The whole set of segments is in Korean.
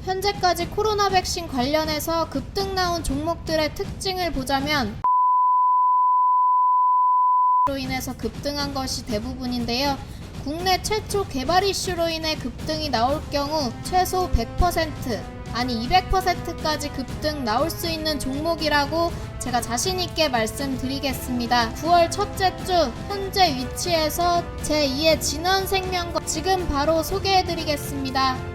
현재까지 코로나 백신 관련해서 급등 나온 종목들의 특징을 보자면 로 인해서 급등한 것이 대부분인데요. 국내 최초 개발 이슈로 인해 급등이 나올 경우 최소 100% 아니 200%까지 급등 나올 수 있는 종목이라고 제가 자신있게 말씀드리겠습니다. 9월 첫째 주 현재 위치에서 제2의 진원생명과 지금 바로 소개해드리겠습니다.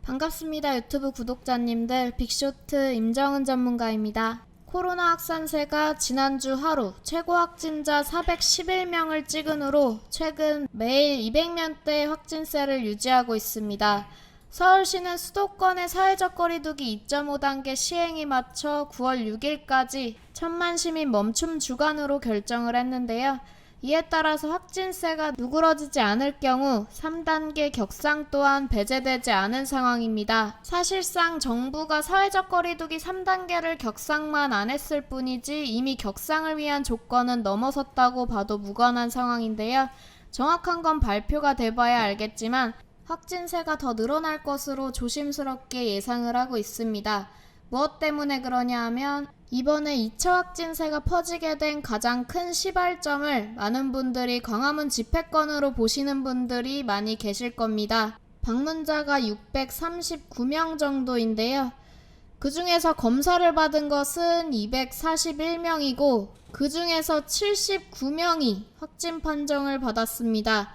반갑습니다. 유튜브 구독자님들, 빅쇼트 임정은 전문가입니다. 코로나 확산세가 지난주 하루 최고 확진자 411명을 찍은 후로 최근 매일 200명대 확진세를 유지하고 있습니다. 서울시는 수도권의 사회적 거리두기 2.5단계 시행에 맞춰 9월 6일까지 1000만 시민 멈춤 주간으로 결정을 했는데요. 이에 따라서 확진세가 누그러지지 않을 경우 3단계 격상 또한 배제되지 않은 상황입니다. 사실상 정부가 사회적 거리두기 3단계를 격상만 안 했을 뿐이지 이미 격상을 위한 조건은 넘어섰다고 봐도 무관한 상황인데요. 정확한 건 발표가 돼봐야 알겠지만 확진세가 더 늘어날 것으로 조심스럽게 예상을 하고 있습니다. 무엇 때문에 그러냐 하면 이번에 2차 확진세가 퍼지게 된 가장 큰 시발점을 많은 분들이 광화문 집회권으로 보시는 분들이 많이 계실 겁니다. 방문자가 639명 정도인데요. 그 중에서 검사를 받은 것은 241명이고 그 중에서 79명이 확진 판정을 받았습니다.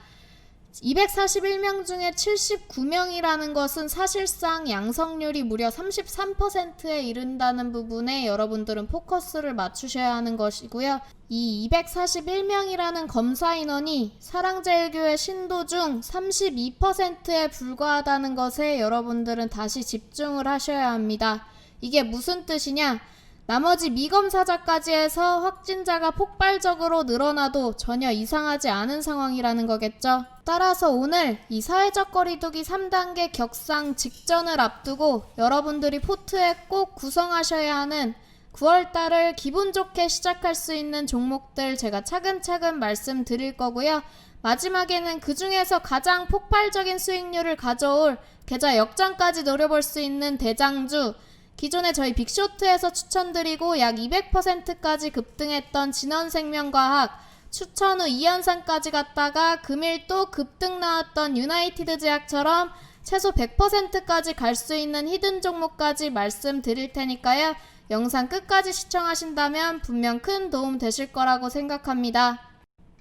241명 중에 79명이라는 것은 사실상 양성률이 무려 33%에 이른다는 부분에 여러분들은 포커스를 맞추셔야 하는 것이고요. 이 241명이라는 검사 인원이 사랑제일교회 신도 중 32%에 불과하다는 것에 여러분들은 다시 집중을 하셔야 합니다. 이게 무슨 뜻이냐? 나머지 미검사자까지 해서 확진자가 폭발적으로 늘어나도 전혀 이상하지 않은 상황이라는 거겠죠. 따라서 오늘 이 사회적 거리두기 3단계 격상 직전을 앞두고 여러분들이 포트에 꼭 구성하셔야 하는 9월달을 기분 좋게 시작할 수 있는 종목들 제가 차근차근 말씀드릴 거고요. 마지막에는 그 중에서 가장 폭발적인 수익률을 가져올 계좌 역전까지 노려볼 수 있는 대장주, 기존에 저희 빅쇼트에서 추천드리고 약 200%까지 급등했던 진원생명과학, 추천 후 2연상까지 갔다가 금일 또 급등 나왔던 유나이티드 제약처럼 최소 100%까지 갈 수 있는 히든 종목까지 말씀드릴 테니까요. 영상 끝까지 시청하신다면 분명 큰 도움 되실 거라고 생각합니다.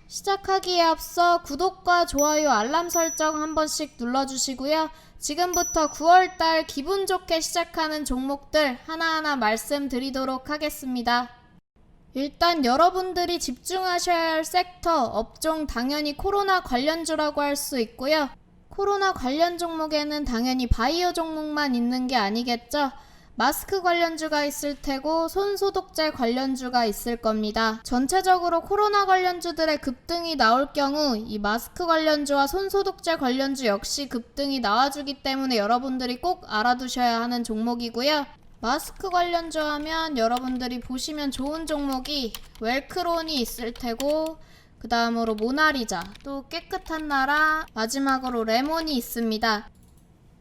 시작하기에 앞서 구독과 좋아요, 알람 설정 한 번씩 눌러주시고요. 지금부터 9월달 기분 좋게 시작하는 종목들 하나하나 말씀드리도록 하겠습니다. 일단 여러분들이 집중하셔야 할 섹터, 업종 당연히 코로나 관련주라고 할 수 있고요. 코로나 관련 종목에는 당연히 바이오 종목만 있는 게 아니겠죠. 마스크 관련주가 있을 테고 손소독제 관련주가 있을 겁니다. 전체적으로 코로나 관련주들의 급등이 나올 경우 이 마스크 관련주와 손소독제 관련주 역시 급등이 나와주기 때문에 여러분들이 꼭 알아두셔야 하는 종목이고요. 마스크 관련주 하면 여러분들이 보시면 좋은 종목이 웰크론이 있을 테고 그 다음으로 모나리자, 또 깨끗한 나라, 마지막으로 레몬이 있습니다.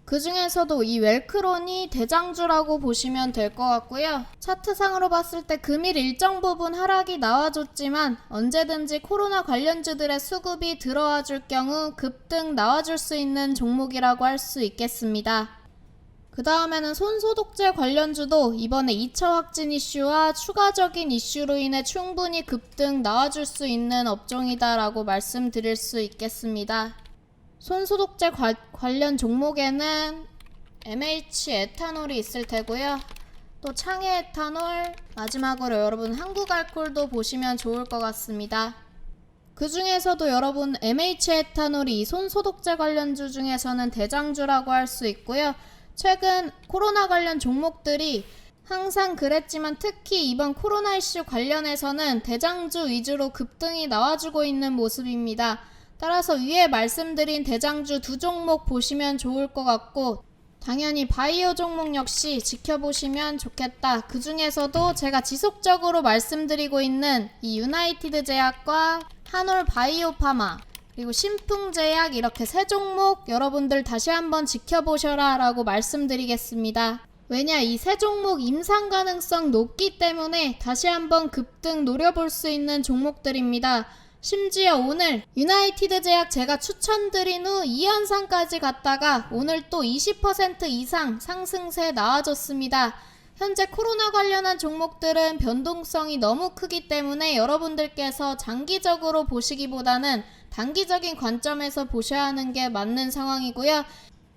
그 중에서도 이 웰크론이 대장주라고 보시면 될 것 같고요. 차트상으로 봤을 때 금일 일정 부분 하락이 나와줬지만 언제든지 코로나 관련주들의 수급이 들어와 줄 경우 급등 나와줄 수 있는 종목이라고 할 수 있겠습니다. 그 다음에는 손소독제 관련주도 이번에 2차 확진 이슈와 추가적인 이슈로 인해 충분히 급등 나와줄 수 있는 업종이다라고 말씀드릴 수 있겠습니다. 손소독제 관련 종목에는 MH 에탄올이 있을 테고요. 또 창해 에탄올, 마지막으로 여러분 한국알콜도 보시면 좋을 것 같습니다. 그 중에서도 여러분 MH 에탄올이 손소독제 관련주 중에서는 대장주라고 할 수 있고요. 최근 코로나 관련 종목들이 항상 그랬지만 특히 이번 코로나 이슈 관련해서는 대장주 위주로 급등이 나와주고 있는 모습입니다. 따라서 위에 말씀드린 대장주 두 종목 보시면 좋을 것 같고 당연히 바이오 종목 역시 지켜보시면 좋겠다. 그 중에서도 제가 지속적으로 말씀드리고 있는 이 유나이티드 제약과 한올 바이오 파마 그리고 신풍제약 이렇게 세 종목 여러분들 다시 한번 지켜보셔라 라고 말씀드리겠습니다. 왜냐, 이 세 종목 임상 가능성 높기 때문에 다시 한번 급등 노려볼 수 있는 종목들입니다. 심지어 오늘 유나이티드 제약 제가 추천드린 후 2연상까지 갔다가 오늘 또 20% 이상 상승세 나와줬습니다. 현재 코로나 관련한 종목들은 변동성이 너무 크기 때문에 여러분들께서 장기적으로 보시기보다는 단기적인 관점에서 보셔야 하는 게 맞는 상황이고요.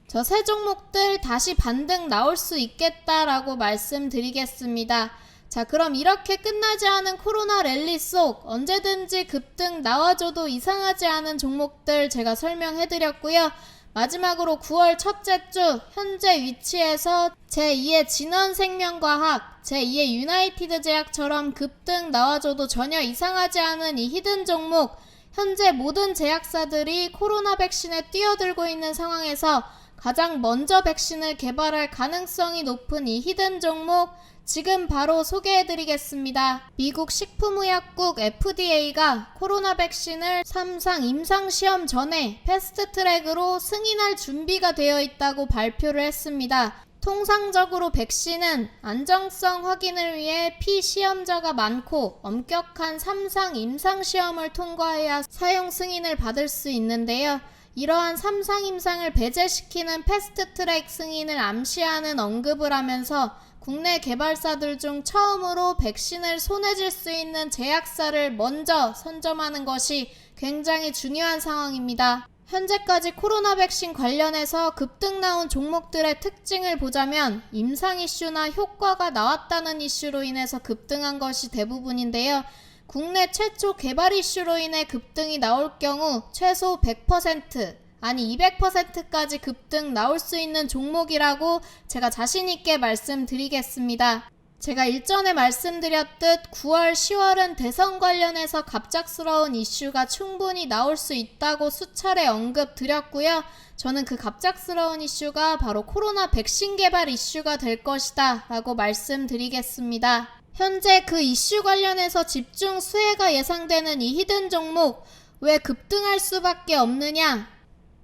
저 세 종목들 다시 반등 나올 수 있겠다라고 말씀드리겠습니다. 자, 그럼 이렇게 끝나지 않은 코로나 랠리 속 언제든지 급등 나와줘도 이상하지 않은 종목들 제가 설명해드렸고요. 마지막으로 9월 첫째 주 현재 위치에서 제2의 진원생명과학, 제2의 유나이티드 제약처럼 급등 나와줘도 전혀 이상하지 않은 이 히든 종목, 현재 모든 제약사들이 코로나 백신에 뛰어들고 있는 상황에서 가장 먼저 백신을 개발할 가능성이 높은 이 히든 종목 지금 바로 소개해드리겠습니다. 미국 식품의약국 FDA가 코로나 백신을 3상 임상시험 전에 패스트트랙으로 승인할 준비가 되어 있다고 발표를 했습니다. 통상적으로 백신은 안정성 확인을 위해 피시험자가 많고 엄격한 3상 임상시험을 통과해야 사용 승인을 받을 수 있는데요. 이러한 3상 임상을 배제시키는 패스트트랙 승인을 암시하는 언급을 하면서 국내 개발사들 중 처음으로 백신을 손에 쥘 수 있는 제약사를 먼저 선점하는 것이 굉장히 중요한 상황입니다. 현재까지 코로나 백신 관련해서 급등 나온 종목들의 특징을 보자면 임상 이슈나 효과가 나왔다는 이슈로 인해서 급등한 것이 대부분인데요. 국내 최초 개발 이슈로 인해 급등이 나올 경우 최소 100% 아니 200%까지 급등 나올 수 있는 종목이라고 제가 자신있게 말씀드리겠습니다. 제가 일전에 말씀드렸듯 9월, 10월은 대선 관련해서 갑작스러운 이슈가 충분히 나올 수 있다고 수차례 언급드렸고요. 저는 그 갑작스러운 이슈가 바로 코로나 백신 개발 이슈가 될 것이다 라고 말씀드리겠습니다. 현재 그 이슈 관련해서 집중 수혜가 예상되는 이 히든 종목 왜 급등할 수밖에 없느냐?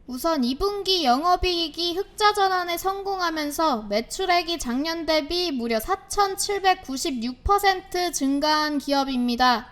우선 2분기 영업이익이 흑자 전환에 성공하면서 매출액이 작년 대비 무려 4,796% 증가한 기업입니다.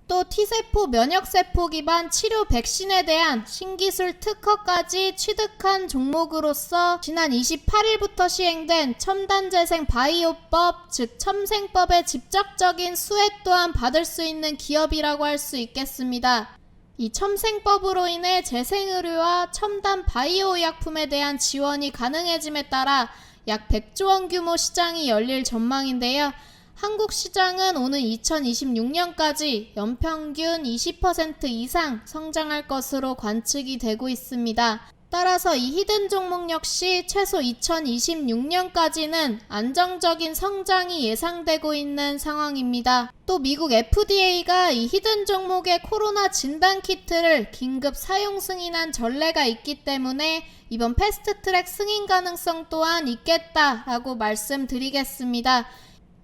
또 T세포 면역세포 기반 치료 백신에 대한 신기술 특허까지 취득한 종목으로서 지난 28일부터 시행된 첨단재생 바이오법, 즉 첨생법의 직접적인 수혜 또한 받을 수 있는 기업이라고 할 수 있겠습니다. 이 첨생법으로 인해 재생의료와 첨단 바이오 의약품에 대한 지원이 가능해짐에 따라 약 100조 원 규모 시장이 열릴 전망인데요. 한국 시장은 오는 2026년까지 연평균 20% 이상 성장할 것으로 관측이 되고 있습니다. 따라서 이 히든 종목 역시 최소 2026년까지는 안정적인 성장이 예상되고 있는 상황입니다. 또 미국 FDA가 이 히든 종목의 코로나 진단키트를 긴급 사용 승인한 전례가 있기 때문에 이번 패스트트랙 승인 가능성 또한 있겠다라고 말씀드리겠습니다.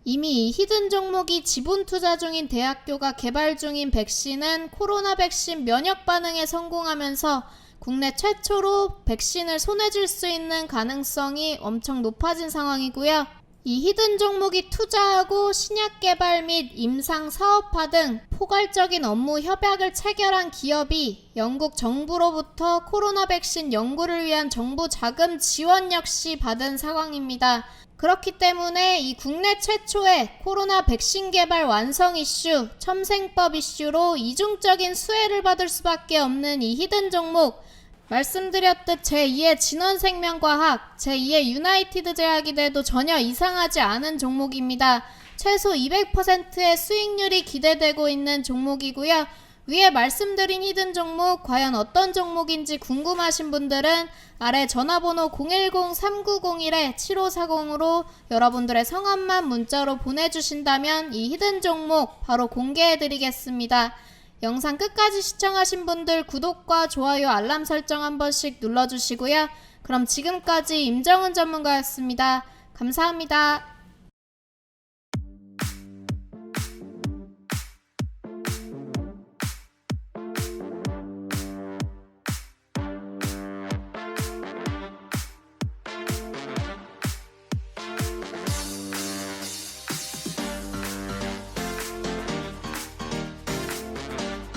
이미 이 히든 종목이 지분 투자 중인 대학교가 개발 중인 백신은 코로나 백신 면역 반응에 성공하면서 국내 최초로 백신을 손에 쥘 수 있는 가능성이 엄청 높아진 상황이고요. 이 히든 종목이 투자하고 신약 개발 및 임상 사업화 등 포괄적인 업무 협약을 체결한 기업이 영국 정부로부터 코로나 백신 연구를 위한 정부 자금 지원 역시 받은 상황입니다. 그렇기 때문에 이 국내 최초의 코로나 백신 개발 완성 이슈, 첨생법 이슈로 이중적인 수혜를 받을 수밖에 없는 이 히든 종목, 말씀드렸듯 제2의 진원생명과학, 제2의 유나이티드 제약이 돼도 전혀 이상하지 않은 종목입니다. 최소 200%의 수익률이 기대되고 있는 종목이고요. 위에 말씀드린 히든 종목 과연 어떤 종목인지 궁금하신 분들은 아래 전화번호 010-3901-7540으로 여러분들의 성함만 문자로 보내주신다면 이 히든 종목 바로 공개해드리겠습니다. 영상 끝까지 시청하신 분들 구독과 좋아요 알람 설정 한 번씩 눌러주시고요. 그럼 지금까지 임정은 전문가였습니다. 감사합니다.